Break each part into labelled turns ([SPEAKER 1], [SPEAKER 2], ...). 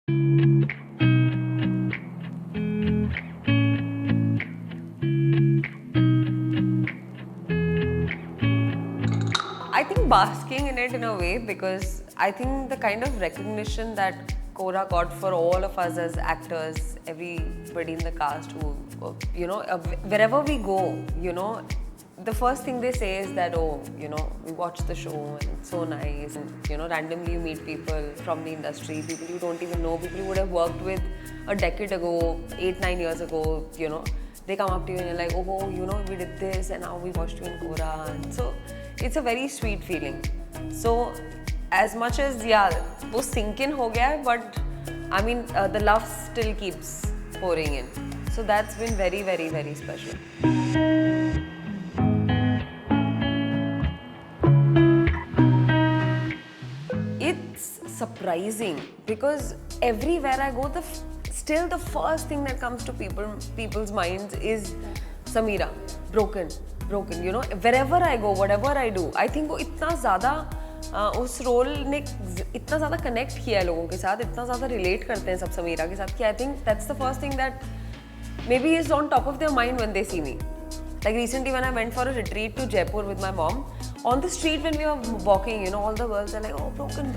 [SPEAKER 1] I think basking in it in a way, because I think the kind of recognition that Kora got for all of us as actors, everybody in the cast who, wherever we go, the first thing they say is that, oh, we watched the show and it's so nice. And, randomly you meet people from the industry, people you don't even know, people you would have worked with a decade ago, 8-9 years ago, They come up to you and you're like, oh, we did this and now we watched you in Kora. And so it's a very sweet feeling. So as much as, वो sink in हो गया है, but I mean, the love still keeps pouring in. So that's been very, very, very special. It's surprising because everywhere I go, still the first thing that comes to people's minds is Sameera, broken. Wherever I go, whatever I do, I think वो इतना ज़्यादा उस role ने इतना ज़्यादा connect किया है लोगों के साथ, इतना ज़्यादा रिलेट करते हैं सब समीरा के साथ कि I think that's the first thing that maybe is on top of their mind when they see me. Like recently when I went for a retreat to Jaipur with my mom, on the street when we were walking, all the girls are like, oh, broken.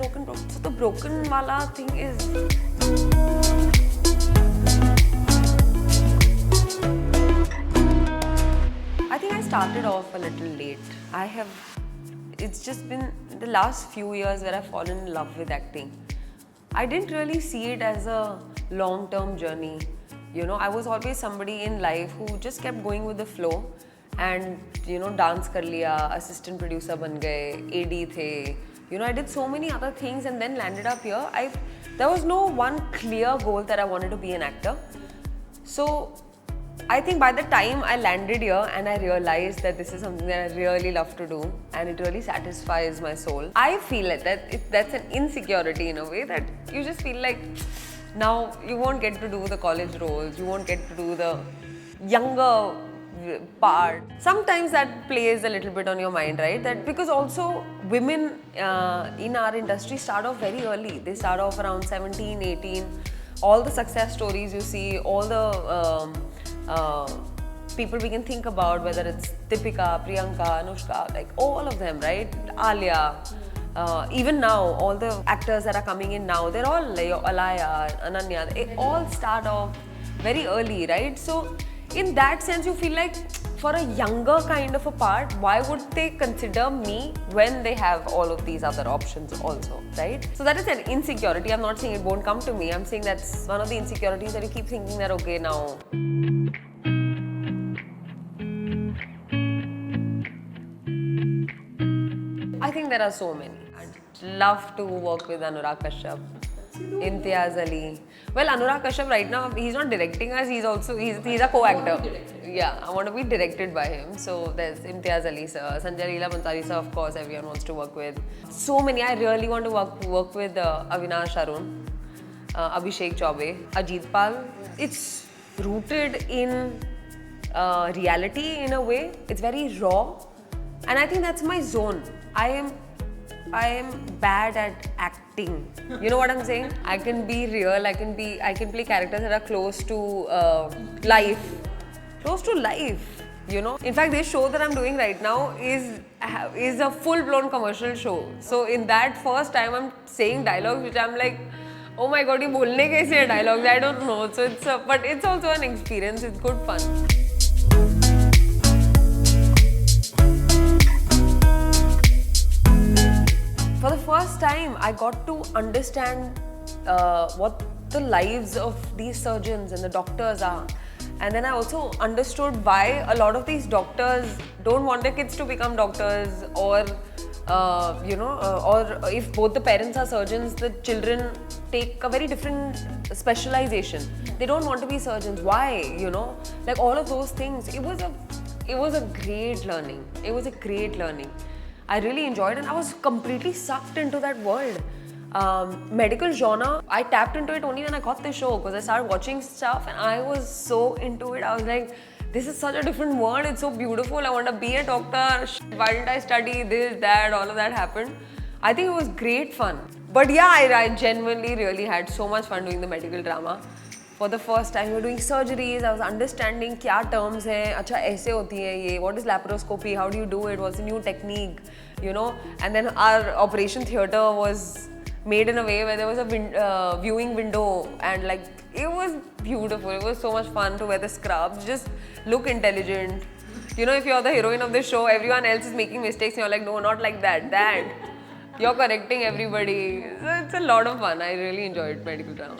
[SPEAKER 1] So the broken wala thing is... I think I started off a little late. It's just been the last few years where I've fallen in love with acting. I didn't really see it as a long-term journey. I was always somebody in life who just kept going with the flow and, dance kar liya, assistant producer ban gaye, AD the. I did so many other things and then landed up here. There was no one clear goal that I wanted to be an actor. So I think by the time I landed here and I realized that this is something that I really love to do and it really satisfies my soul, I feel like that's an insecurity in a way, that you just feel like now you won't get to do the college roles, you won't get to do the younger part. Sometimes that plays a little bit on your mind, right? That because also women in our industry start off very early. They start off around 17, 18. All the success stories you see, all the people we can think about, whether it's Deepika, Priyanka, Anushka, like all of them, right? Alia. Even now, all the actors that are coming in now, they're all like Alaya, Ananya, they all start off very early, right? So in that sense, you feel like for a younger kind of a part, why would they consider me when they have all of these other options also, right? So that is an insecurity. I'm not saying it won't come to me. I'm saying that's one of the insecurities that you keep thinking that, okay, now. I think there are so many. I'd love to work with Anurag Kashyap, Imtiaz Ali. Well, Anurag Kashyap right now, he's not directing us, he's a co-actor. Yeah, I want to be directed by him. So there's Imtiaz Ali sir, Sanjay Leela Bhansali sir, of course, everyone wants to work with. So many. I really want to work with Avinash Arun, Abhishek Chaubey, Ajit Pal. It's rooted in reality in a way. It's very raw. And I think that's my zone. I am bad at acting. You know what I'm saying? I can be real. I can play characters that are close to life. Close to life. In fact, this show that I'm doing right now is a full-blown commercial show. So in that first time, I'm saying dialogues which I'm like, oh my god, you bolne kaise hai dialogues? I don't know. So but it's also an experience. It's good fun. For the first time, I got to understand what the lives of these surgeons and the doctors are. And then I also understood why a lot of these doctors don't want their kids to become doctors, or or if both the parents are surgeons, the children take a very different specialization. They don't want to be surgeons. Why? Like all of those things. It was a great learning. It was a great learning. I really enjoyed it and I was completely sucked into that world. Medical genre, I tapped into it only when I got the show, because I started watching stuff and I was so into it. I was like, this is such a different world, it's so beautiful, I want to be a doctor. Why did I study this, that, all of that happened. I think it was great fun. But yeah, I genuinely really had so much fun doing the medical drama. For the first time, we were doing surgeries. I was understanding क्या terms हैं. अच्छा ऐसे होती हैं ये. What is laparoscopy? How do you do it? What's a new technique? You know. And then our operation theatre was made in a way where there was a viewing window, and like it was beautiful. It was so much fun to wear the scrubs, just look intelligent. You know, if you're the heroine of the show, everyone else is making mistakes, and you're like, no, not like that. That. You're correcting everybody. So it's a lot of fun. I really enjoyed medical drama.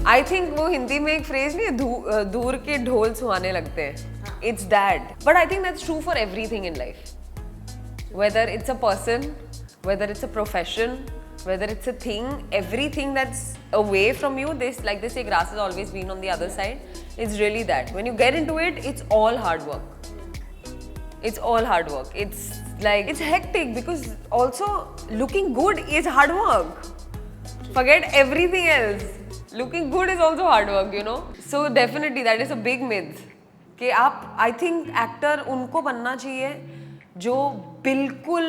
[SPEAKER 1] I think वो हिंदी में एक phrase नहीं है दूर के ढोल सुहाने लगते हैं. It's that. But I think that's true for everything in life. Whether it's a person, whether it's a profession, whether it's a thing, everything that's away from you, they say grass has always been on the other side. It's really that. When you get into it, it's all hard work. It's all hard work. It's like, it's hectic because also looking good is hard work. Forget everything else. Looking good is also hard work, you know. So definitely that is a big myth. कि आप, I think actor उनको बनना चाहिए जो बिल्कुल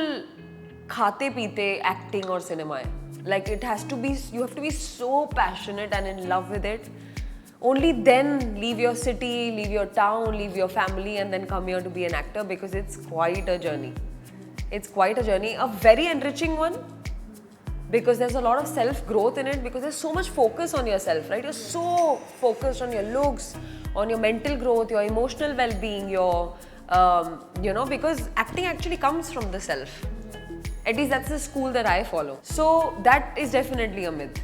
[SPEAKER 1] खाते पीते acting और cinema है. Like it has to be, you have to be so passionate and in love with it. Only then leave your city, leave your town, leave your family and then come here to be an actor because it's quite a journey. It's quite a journey, a very enriching one because there's a lot of self-growth in it because there's so much focus on yourself, right? You're so focused on your looks, on your mental growth, your emotional well-being, your, you know, because acting actually comes from the self. At least that's the school that I follow. So that is definitely a myth.